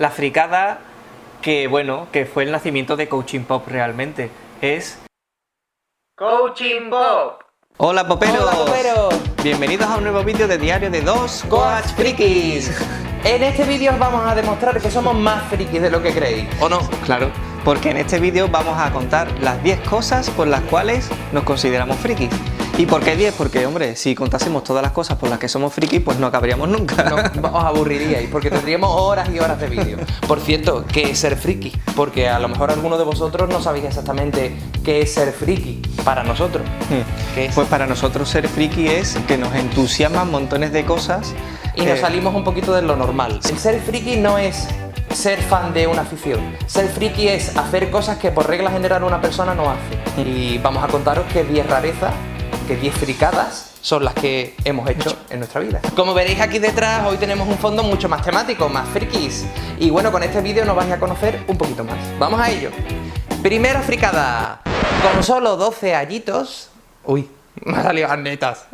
La fricada que, bueno, que fue el nacimiento de Coaching Pop realmente. Es... Coaching Pop. ¡Hola, poperos! ¡Hola, poperos! Bienvenidos a un nuevo vídeo de Diario de dos Coach Frikis. En este vídeo os vamos a demostrar que somos más frikis de lo que creéis, ¿o no? Claro, porque en este vídeo vamos a contar las 10 cosas por las cuales nos consideramos frikis. ¿Y por qué 10? Porque, hombre, si contásemos todas las cosas por las que somos frikis, pues no acabaríamos nunca. No, os aburriríais, porque tendríamos horas y horas de vídeo. Por cierto, ¿qué es ser friki? Porque a lo mejor alguno de vosotros no sabéis exactamente qué es ser friki para nosotros. ¿Qué es? Pues para nosotros ser friki es que nos entusiasman montones de cosas. Y nos salimos un poquito de lo normal. El ser friki no es ser fan de una afición. Ser friki es hacer cosas que por regla general una persona no hace. Y vamos a contaros que 10 rarezas, que 10 fricadas son las que hemos hecho en nuestra vida. Como veréis aquí detrás, hoy tenemos un fondo mucho más temático, más frikis. Y bueno, con este vídeo nos vais a conocer un poquito más. Vamos a ello. Primera fricada. Con solo 12 añitos... Uy, me ha salido netas.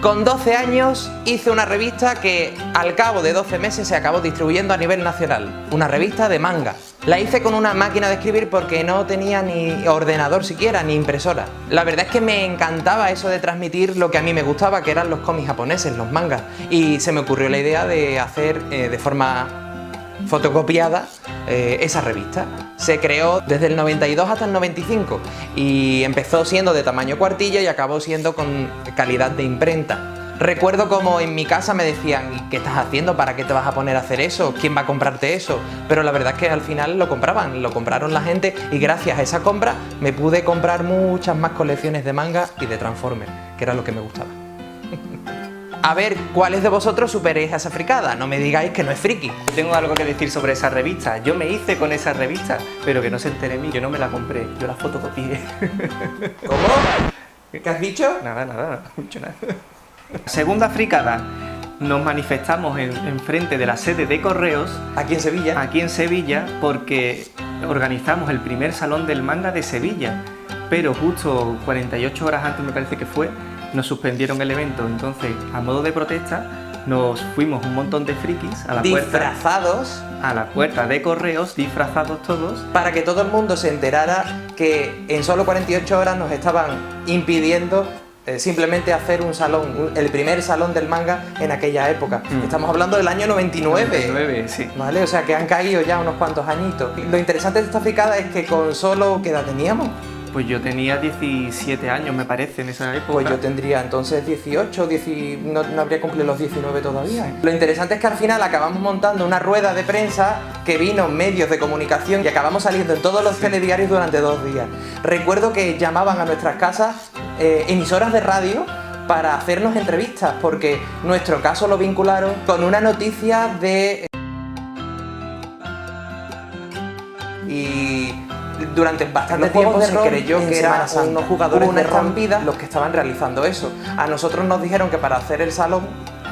Con 12 años hice una revista que al cabo de 12 meses se acabó distribuyendo a nivel nacional. Una revista de manga. La hice con una máquina de escribir porque no tenía ni ordenador siquiera, ni impresora. La verdad es que me encantaba eso de transmitir lo que a mí me gustaba, que eran los cómics japoneses, los mangas. Y se me ocurrió la idea de hacer de forma fotocopiada esa revista. Se creó desde el 92 hasta el 95 y empezó siendo de tamaño cuartilla y acabó siendo con calidad de imprenta. Recuerdo como en mi casa me decían: ¿qué estás haciendo? ¿Para qué te vas a poner a hacer eso? ¿Quién va a comprarte eso? Pero la verdad es que al final lo compraron la gente, y gracias a esa compra me pude comprar muchas más colecciones de manga y de Transformers, que era lo que me gustaba. A ver, ¿cuáles de vosotros superéis a esa fricada? No me digáis que no es friki. Tengo algo que decir sobre esa revista. Yo me hice con esa revista, pero que no se entere mí, yo no me la compré, yo la fotocopié. ¿Cómo? ¿Qué has dicho? Nada, no he dicho nada. Segunda fricada. Nos manifestamos en frente de la sede de Correos. Aquí en Sevilla. Porque organizamos el primer salón del manga de Sevilla. Pero justo 48 horas antes, me parece que fue, nos suspendieron el evento. Entonces, a modo de protesta, nos fuimos un montón de frikis a la disfrazados a la puerta de Correos, disfrazados todos, para que todo el mundo se enterara que en solo 48 horas nos estaban impidiendo simplemente hacer un salón, el primer salón del manga en aquella época. Estamos hablando del año 99. 99, sí. ¿Vale? O sea que han caído ya unos cuantos añitos. Lo interesante de esta fricada es que con solo... ¿qué edad teníamos? Pues yo tenía 17 años, me parece, en esa época. Pues yo tendría entonces 18, no habría cumplido los 19 todavía. Lo interesante es que al final acabamos montando una rueda de prensa que vino medios de comunicación y acabamos saliendo en todos los telediarios durante 2 días. Recuerdo que llamaban a nuestras casas emisoras de radio para hacernos entrevistas, porque nuestro caso lo vincularon con una noticia de... Y durante bastante tiempo se creyó que eran unos jugadores de estampida los que estaban realizando eso. A nosotros nos dijeron que para hacer el salón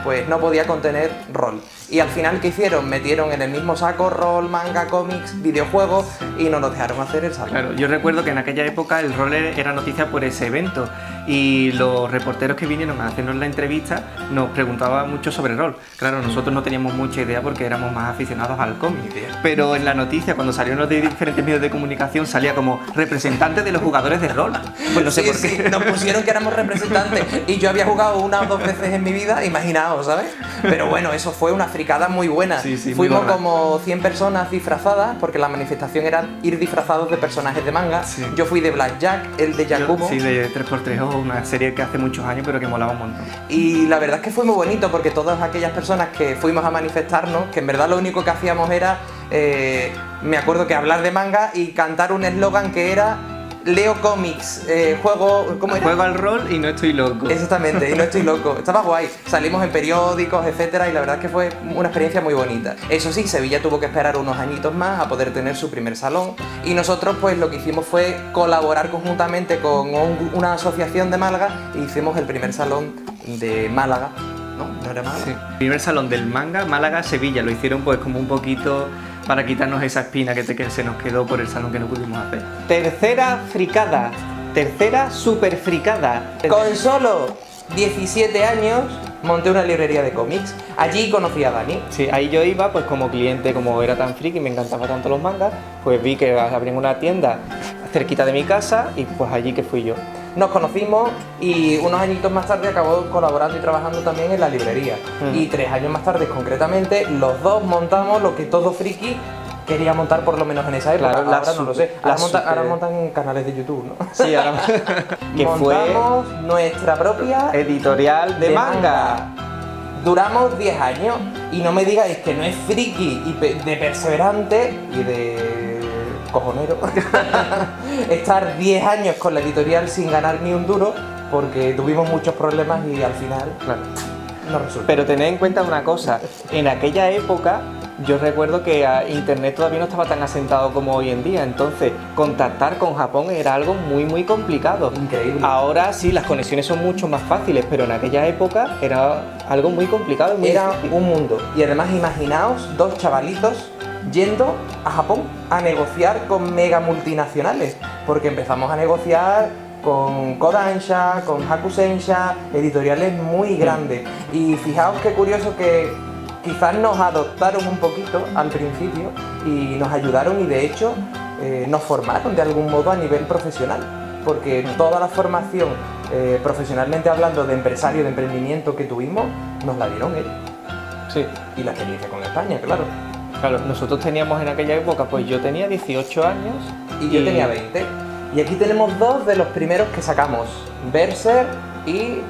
pues no podía contener rol. Y al final, ¿qué hicieron? Metieron en el mismo saco rol, manga, cómics, videojuegos, y no nos dejaron hacer el salón. Claro, yo recuerdo que en aquella época el rol era noticia por ese evento, y los reporteros que vinieron a hacernos la entrevista nos preguntaban mucho sobre rol. Claro, nosotros no teníamos mucha idea porque éramos más aficionados al cómic. Pero en la noticia, cuando salieron los de diferentes medios de comunicación, salía como representantes de los jugadores de rol. Pues no sé por qué. Sí, nos pusieron que éramos representantes, y yo había jugado 1 o 2 veces en mi vida, imaginaos, ¿sabes? Pero bueno, eso fue una fricada muy buena. Sí, fuimos como 100 personas disfrazadas, porque la manifestación era ir disfrazados de personajes de manga. Sí. Yo fui de Blackjack, el de Yakumo. Sí, de 3x3, una serie que hace muchos años, pero que molaba un montón. Y la verdad es que fue muy bonito, porque todas aquellas personas que fuimos a manifestarnos, que en verdad lo único que hacíamos era, me acuerdo que hablar de manga y cantar un eslogan que era: leo cómics, juego... ¿cómo era? Juego al rol y no estoy loco. Exactamente, y no estoy loco. Estaba guay. Salimos en periódicos, etcétera, y la verdad es que fue una experiencia muy bonita. Eso sí, Sevilla tuvo que esperar unos añitos más a poder tener su primer salón, y nosotros pues lo que hicimos fue colaborar conjuntamente con una asociación de Málaga y hicimos el primer salón de Málaga. ¿No era Málaga? Sí. Primer salón del manga, Málaga-Sevilla. Lo hicieron pues como un poquito para quitarnos esa espina que se nos quedó por el salón que no pudimos hacer. Tercera fricada. Tercera super fricada. Con solo 17 años monté una librería de cómics. Allí conocí a Dani. Sí, ahí yo iba pues como cliente, como era tan friki y me encantaban tanto los mangas, pues vi que abrían una tienda cerquita de mi casa y pues allí que fui yo. Nos conocimos y unos añitos más tarde acabó colaborando y trabajando también en la librería. Y 3 años más tarde, concretamente, los dos montamos lo que todo friki quería montar, por lo menos en esa época. Claro, ahora no lo sé. Ahora montan canales de YouTube, ¿no? Sí, ahora que montamos nuestra propia editorial de manga. Duramos 10 años y no me digáis que no es friki y de perseverante y de cojonero estar 10 años con la editorial sin ganar ni un duro, porque tuvimos muchos problemas y al final, claro, no resultó. Pero tened en cuenta una cosa, en aquella época yo recuerdo que internet todavía no estaba tan asentado como hoy en día, entonces contactar con Japón era algo muy complicado. Increíble. Ahora sí, las conexiones son mucho más fáciles, pero en aquella época era algo muy complicado y muy Era difícil. un mundo. Y además imaginaos 2 chavalitos yendo a Japón a negociar con mega multinacionales, porque empezamos a negociar con Kodansha, con Hakusensha, editoriales muy grandes. Y fijaos qué curioso que quizás nos adoptaron un poquito al principio y nos ayudaron y de hecho nos formaron de algún modo a nivel profesional, porque toda la formación profesionalmente hablando de empresario, de emprendimiento que tuvimos, nos la dieron ellos. Sí. Y la experiencia con España, claro. Claro, nosotros teníamos en aquella época, pues yo tenía 18 años Y yo tenía 20. Y aquí tenemos 2 de los primeros que sacamos, Berserk y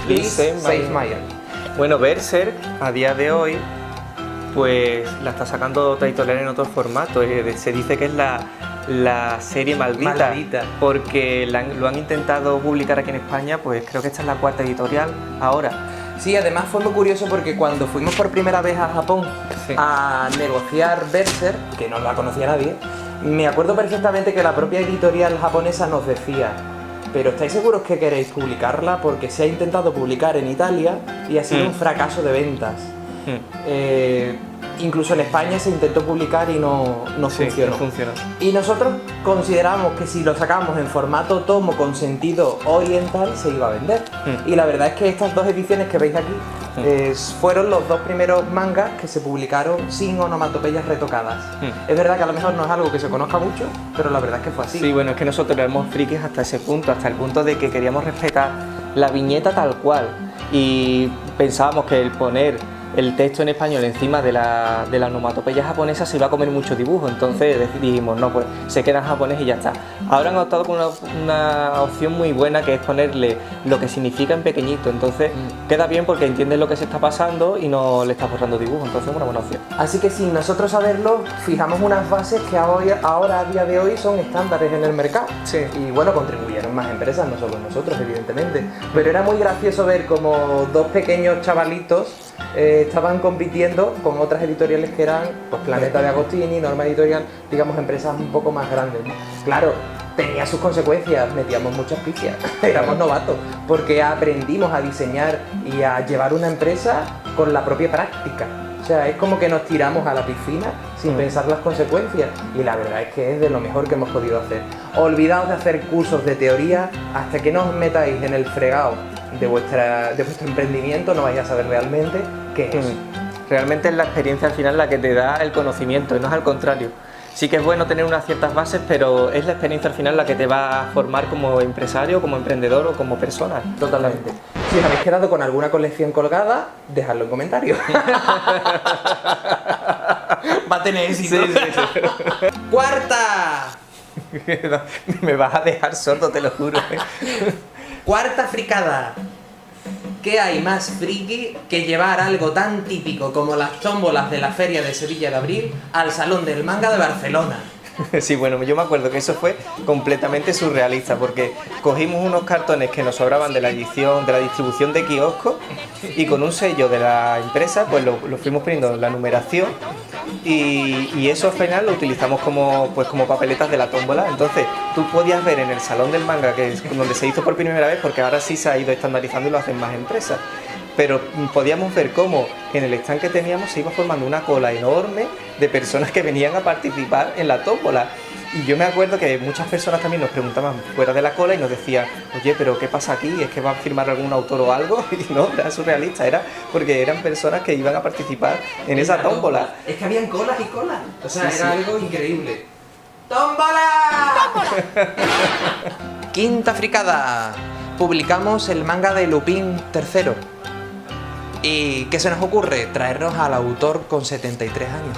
Please Save Maya. Bueno, Berserk a día de hoy pues la está sacando otra editorial en otro formato. Se dice que es la serie maldita. Porque lo han intentado publicar aquí en España, pues creo que esta es la 4ª editorial ahora. Sí, además fue muy curioso porque cuando fuimos por primera vez a Japón a negociar Berserk, que no la conocía nadie, me acuerdo perfectamente que la propia editorial japonesa nos decía: pero ¿estáis seguros que queréis publicarla? Porque se ha intentado publicar en Italia y ha sido un fracaso de ventas. Incluso en España se intentó publicar y no funcionó. No funcionó. Y nosotros consideramos que si lo sacamos en formato tomo con sentido oriental se iba a vender. Y la verdad es que estas 2 ediciones que veis aquí fueron los 2 primeros mangas que se publicaron sin onomatopeyas retocadas. Es verdad que a lo mejor no es algo que se conozca mucho, pero la verdad es que fue así. Sí, bueno, es que nosotros éramos frikis hasta ese punto, hasta el punto de que queríamos respetar la viñeta tal cual. Y pensábamos que el poner el texto en español encima de la onomatopeya japonesa se iba a comer mucho dibujo, entonces dijimos, no, pues se queda en japonés y ya está. Ahora han optado con una opción muy buena, que es ponerle lo que significa en pequeñito, entonces queda bien porque entiendes lo que se está pasando y no le estás borrando dibujo, entonces es una buena opción. Así que sin nosotros saberlo, fijamos unas bases que ahora a día de hoy son estándares en el mercado. Sí. Y bueno, contribuyeron más empresas, no solo nosotros, evidentemente. Pero era muy gracioso ver como 2 pequeños chavalitos estaban compitiendo con otras editoriales que eran pues, Planeta de Agostini, Norma Editorial, digamos empresas un poco más grandes, ¿no? Claro, tenía sus consecuencias, metíamos muchas pifias, éramos novatos, porque aprendimos a diseñar y a llevar una empresa con la propia práctica. O sea, es como que nos tiramos a la piscina sin pensar las consecuencias, y la verdad es que es de lo mejor que hemos podido hacer. Olvidaos de hacer cursos de teoría hasta que no os metáis en el fregado de vuestro emprendimiento, no vais a saber realmente qué es. Realmente es la experiencia al final la que te da el conocimiento, y no es al contrario. Sí que es bueno tener unas ciertas bases, pero es la experiencia al final la que te va a formar como empresario, como emprendedor o como persona. Totalmente. Si os habéis quedado con alguna colección colgada, dejadlo en comentarios. Va a tener éxito. Sí. ¡Cuarta! Me vas a dejar sordo, te lo juro. Cuarta fricada. ¿Qué hay más friki que llevar algo tan típico como las tómbolas de la Feria de Sevilla de Abril al Salón del Manga de Barcelona? Sí, bueno, yo me acuerdo que eso fue completamente surrealista, porque cogimos unos cartones que nos sobraban de la edición, de la distribución de kiosco, y con un sello de la empresa pues lo fuimos poniendo en la numeración, y eso al final lo utilizamos como papeletas de la tómbola. Entonces tú podías ver en el Salón del Manga, que es donde se hizo por primera vez, porque ahora sí se ha ido estandarizando y lo hacen más empresas, pero podíamos ver cómo en el stand que teníamos se iba formando una cola enorme de personas que venían a participar en la tómbola. Y yo me acuerdo que muchas personas también nos preguntaban fuera de la cola y nos decían, oye, pero ¿qué pasa aquí? ¿Es que va a firmar algún autor o algo? Y no, era surrealista, era porque eran personas que iban a participar en esa tómbola. Es que habían colas y colas. O sea, Sí, era sí. algo increíble. ¡Tómbola! Quinta fricada. Publicamos el manga de Lupin III. ¿Y qué se nos ocurre? Traernos al autor con 73 años.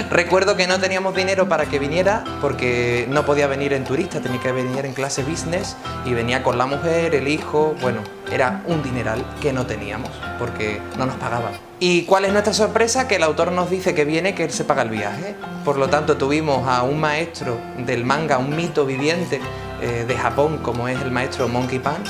Recuerdo que no teníamos dinero para que viniera porque no podía venir en turista, tenía que venir en clase business y venía con la mujer, el hijo, bueno, era un dineral que no teníamos porque no nos pagaban. ¿Y cuál es nuestra sorpresa? Que el autor nos dice que viene, que él se paga el viaje. Por lo tanto, tuvimos a un maestro del manga, un mito viviente de Japón, como es el maestro Monkey Punch,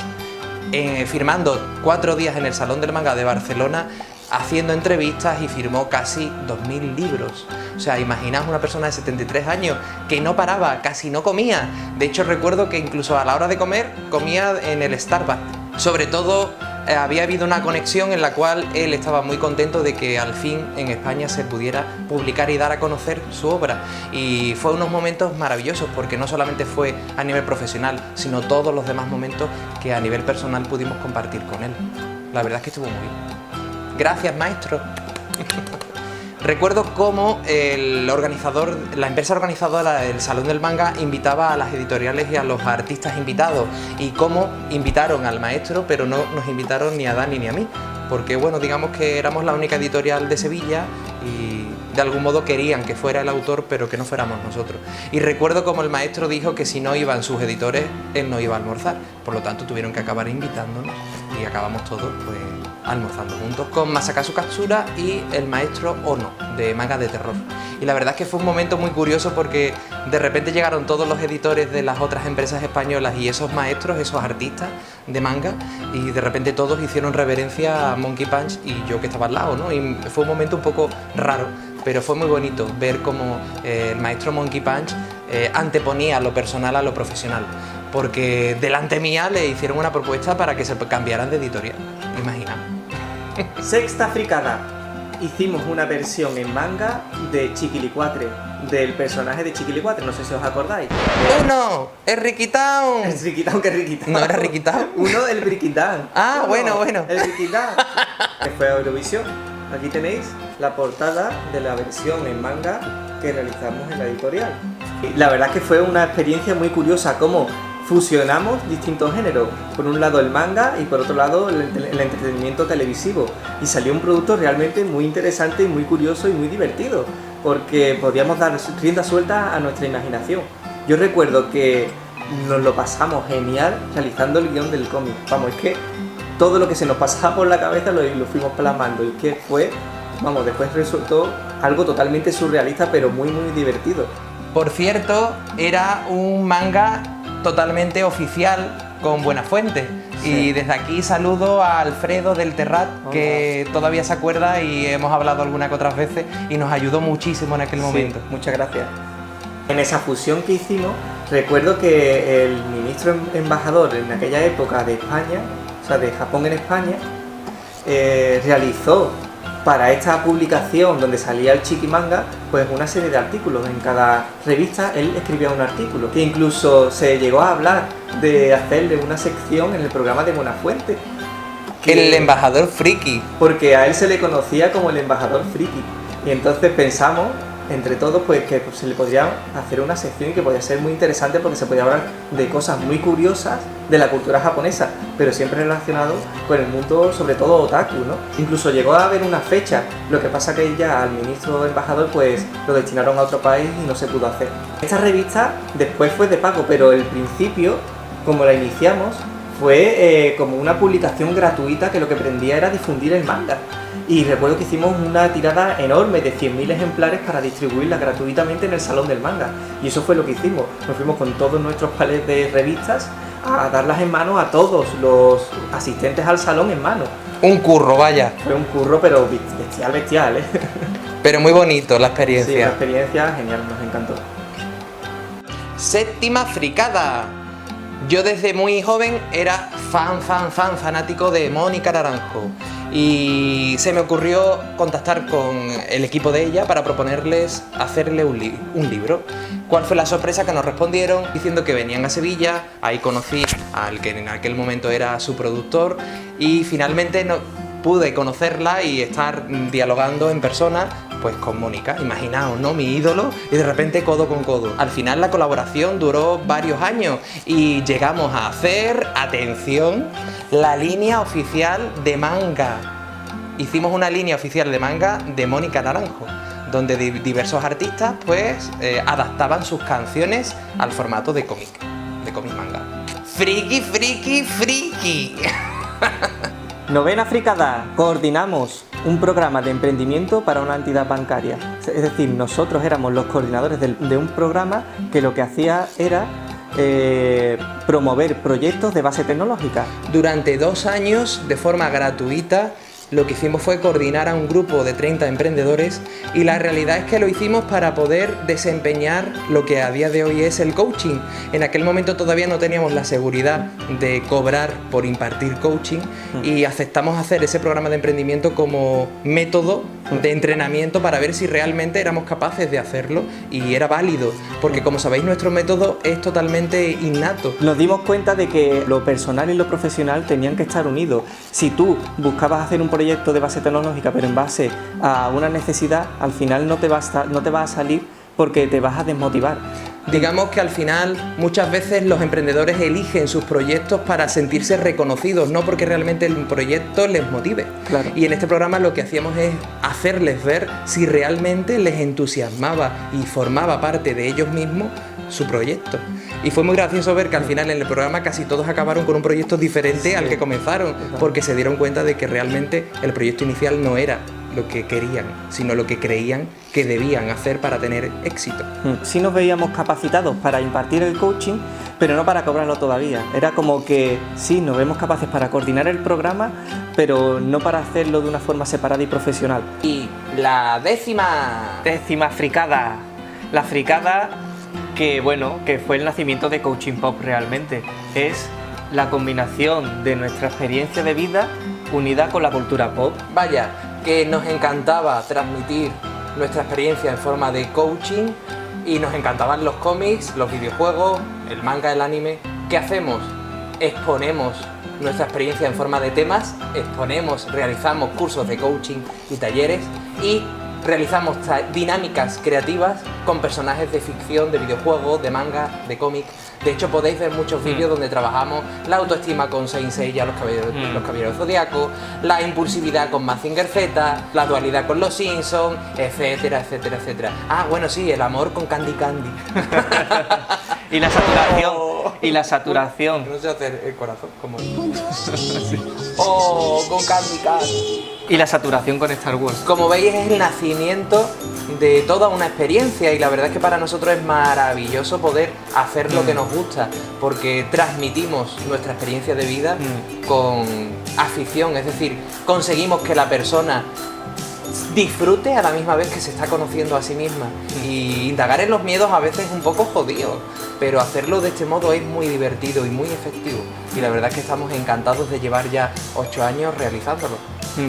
firmando 4 días en el Salón del Manga de Barcelona, haciendo entrevistas y firmó casi 2000 libros. O sea, imaginaos una persona de 73 años que no paraba, casi no comía. De hecho, recuerdo que incluso a la hora de comer, comía en el Starbucks. Sobre todo, había habido una conexión en la cual él estaba muy contento de que al fin en España se pudiera publicar y dar a conocer su obra. Y fue unos momentos maravillosos porque no solamente fue a nivel profesional, sino todos los demás momentos que a nivel personal pudimos compartir con él. La verdad es que estuvo muy bien. Gracias, maestro. Recuerdo cómo la empresa organizadora del Salón del Manga invitaba a las editoriales y a los artistas invitados, y cómo invitaron al maestro, pero no nos invitaron ni a Dani ni a mí, porque bueno, digamos que éramos la única editorial de Sevilla y de algún modo querían que fuera el autor, pero que no fuéramos nosotros. Y recuerdo como el maestro dijo que si no iban sus editores, él no iba a almorzar, por lo tanto tuvieron que acabar invitándonos y acabamos todos pues almorzando juntos con Masakazu Katsura y el maestro Ono, de manga de terror. Y la verdad es que fue un momento muy curioso porque de repente llegaron todos los editores de las otras empresas españolas y esos maestros, esos artistas de manga, y de repente todos hicieron reverencia a Monkey Punch y yo que estaba al lado, ¿no? Y fue un momento un poco raro, pero fue muy bonito ver cómo el maestro Monkey Punch anteponía lo personal a lo profesional, porque delante mía le hicieron una propuesta para que se cambiaran de editorial. Imagina. Sexta fricada. Hicimos una versión en manga de Chiquilicuatre, del personaje de Chiquilicuatre, no sé si os acordáis. Uno, es Ricky Town. El Riquitán, que Riquitán. ¿No era Ricky Town? Uno, el Riquitán. Ah, bueno. El Riquitán. Que fue a Eurovisión. Aquí tenéis la portada de la versión en manga que realizamos en la editorial. Y la verdad es que fue una experiencia muy curiosa, como fusionamos distintos géneros, por un lado el manga y por otro lado el entretenimiento televisivo, y salió un producto realmente muy interesante y muy curioso y muy divertido, porque podíamos dar rienda suelta a nuestra imaginación. Yo recuerdo que nos lo pasamos genial realizando el guión del cómic. Vamos, es que todo lo que se nos pasaba por la cabeza lo fuimos plasmando, y que fue, vamos, después resultó algo totalmente surrealista pero muy muy divertido. Por cierto, era un manga totalmente oficial con Buenafuente. Sí. Y desde aquí saludo a Alfredo del Terrat, que todavía se acuerda y hemos hablado algunas que otras veces y nos ayudó muchísimo en aquel momento. Muchas gracias. En esa fusión que hicimos, recuerdo que el ministro embajador en aquella época de España, o sea de Japón en España, realizó para esta publicación donde salía el Chiquimanga, pues una serie de artículos. En cada revista él escribía un artículo, que incluso se llegó a hablar de hacerle una sección en el programa de Buenafuente. El embajador friki. Porque a él se le conocía como el embajador friki. Y entonces pensamos, entre todos, pues que se le podría hacer una sección que podía ser muy interesante, porque se podía hablar de cosas muy curiosas de la cultura japonesa, pero siempre relacionado con el mundo, sobre todo otaku, ¿no? Incluso llegó a haber una fecha, lo que pasa que ya al ministro embajador pues lo destinaron a otro país y no se pudo hacer. Esta revista después fue de pago, pero el principio, como la iniciamos, fue como una publicación gratuita que lo que pretendía era difundir el manga. Y recuerdo que hicimos una tirada enorme de 100.000 ejemplares para distribuirla gratuitamente en el Salón del Manga. Y eso fue lo que hicimos. Nos fuimos con todos nuestros palets de revistas a darlas en mano a todos los asistentes al salón en mano. Un curro, vaya. Fue un curro, pero bestial, ¿eh? Pero muy bonito la experiencia. Sí, la experiencia genial, nos encantó. Séptima fricada. Yo desde muy joven era fanático de Mónica Naranjo y se me ocurrió contactar con el equipo de ella para proponerles hacerle un libro. ¿Cuál fue la sorpresa? Que nos respondieron diciendo que venían a Sevilla, ahí conocí al que en aquel momento era su productor y finalmente pude conocerla y estar dialogando en persona pues con Mónica, imaginaos, ¿no? Mi ídolo y de repente codo con codo. Al final la colaboración duró varios años y llegamos a hacer, atención, la línea oficial de manga. Hicimos una línea oficial de manga de Mónica Naranjo, donde diversos artistas pues adaptaban sus canciones al formato de cómic manga. ¡Friki, friki, friki! Novena Fricada, coordinamos un programa de emprendimiento para una entidad bancaria. Es decir, nosotros éramos los coordinadores de un programa que lo que hacía era promover proyectos de base tecnológica. Durante 2 años, de forma gratuita, lo que hicimos fue coordinar a un grupo de 30 emprendedores y la realidad es que lo hicimos para poder desempeñar lo que a día de hoy es el coaching. En aquel momento todavía no teníamos la seguridad de cobrar por impartir coaching y aceptamos hacer ese programa de emprendimiento como método de entrenamiento para ver si realmente éramos capaces de hacerlo y era válido, porque como sabéis nuestro método es totalmente innato. Nos dimos cuenta de que lo personal y lo profesional tenían que estar unidos. Si tú buscabas hacer un proyecto de base tecnológica pero en base a una necesidad, al final no te va a salir porque te vas a desmotivar. Digamos que al final muchas veces los emprendedores eligen sus proyectos para sentirse reconocidos, no porque realmente el proyecto les motive. Claro. Y en este programa lo que hacíamos es hacerles ver si realmente les entusiasmaba y formaba parte de ellos mismos su proyecto. Y fue muy gracioso ver que al final en el programa casi todos acabaron con un proyecto diferente al que comenzaron, porque se dieron cuenta de que realmente el proyecto inicial no era lo que querían, sino lo que creían que debían hacer para tener éxito. Sí nos veíamos capacitados para impartir el coaching, pero no para cobrarlo todavía. Era como que sí, nos vemos capaces para coordinar el programa, pero no para hacerlo de una forma separada y profesional. Y la décima fricada. La fricada que fue el nacimiento de Coaching Pop realmente. Es la combinación de nuestra experiencia de vida unida con la cultura pop. Vaya, que nos encantaba transmitir nuestra experiencia en forma de coaching y nos encantaban los cómics, los videojuegos, el manga, el anime. ¿Qué hacemos? Exponemos nuestra experiencia en forma de temas, realizamos cursos de coaching y talleres y realizamos dinámicas creativas con personajes de ficción, de videojuegos, de manga, de cómic. De hecho, podéis ver muchos vídeos donde trabajamos la autoestima con Saint Seiya, los Caballeros del Zodiaco, la impulsividad con Mazinger Z, la dualidad con los Simpsons, etcétera, etcétera, etcétera. Ah, bueno, sí, el amor con Candy Candy. Y la saturación. Y la saturación. No sé hacer el corazón como... Oh, con Candy Candy. Y la saturación con Star Wars. Como veis, es el nacimiento de toda una experiencia y la verdad es que para nosotros es maravilloso poder hacer lo que nos gusta, porque transmitimos nuestra experiencia de vida con afición, es decir, conseguimos que la persona disfrute a la misma vez que se está conociendo a sí misma. Y indagar en los miedos a veces es un poco jodido, pero hacerlo de este modo es muy divertido y muy efectivo. Y la verdad es que estamos encantados de llevar ya 8 años realizándolo.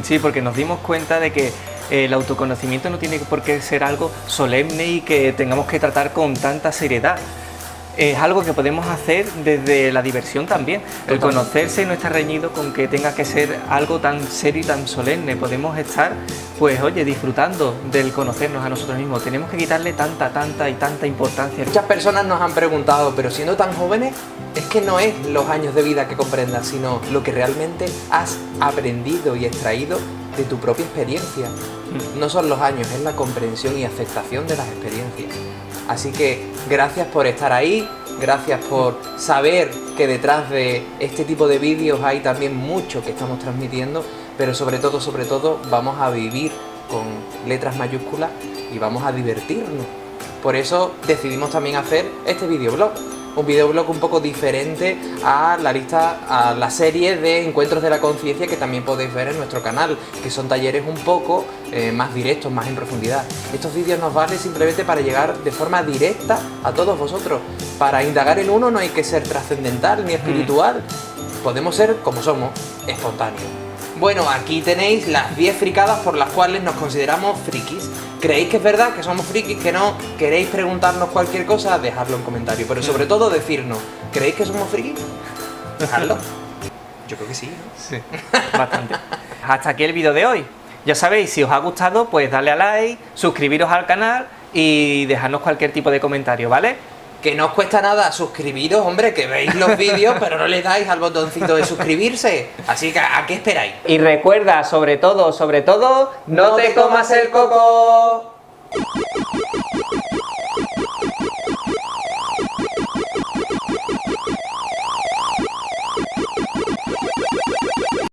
Sí, porque nos dimos cuenta de que el autoconocimiento no tiene por qué ser algo solemne y que tengamos que tratar con tanta seriedad. Es algo que podemos hacer desde la diversión también. El conocerse no está reñido con que tenga que ser algo tan serio y tan solemne. Podemos estar, pues oye, disfrutando del conocernos a nosotros mismos. Tenemos que quitarle tanta importancia. Muchas personas nos han preguntado, pero siendo tan jóvenes, es que no es los años de vida que comprendas, sino lo que realmente has aprendido y extraído de tu propia experiencia. No son los años, es la comprensión y aceptación de las experiencias. Así que gracias por estar ahí, gracias por saber que detrás de este tipo de vídeos hay también mucho que estamos transmitiendo, pero sobre todo vamos a vivir con letras mayúsculas y vamos a divertirnos. Por eso decidimos también hacer este videoblog, un videoblog un poco diferente a la lista, a la serie de encuentros de la conciencia que también podéis ver en nuestro canal, que son talleres un poco más directos, más en profundidad. Estos vídeos nos valen simplemente para llegar de forma directa a todos vosotros. Para indagar en uno no hay que ser trascendental ni espiritual, podemos ser como somos, espontáneos. Bueno, aquí tenéis las 10 fricadas por las cuales nos consideramos frikis. ¿Creéis que es verdad que somos frikis, que no? ¿Queréis preguntarnos cualquier cosa? Dejadlo en comentario, pero sobre todo decirnos, ¿creéis que somos frikis? Dejadlo. Yo creo que sí, ¿no? Sí, bastante. Hasta aquí el vídeo de hoy. Ya sabéis, si os ha gustado, pues darle a like, suscribiros al canal y dejarnos cualquier tipo de comentario, ¿vale? Que no os cuesta nada suscribiros, hombre, que veis los vídeos, pero no le dais al botoncito de suscribirse. Así que, ¿a qué esperáis? Y recuerda, sobre todo, no te comas el coco.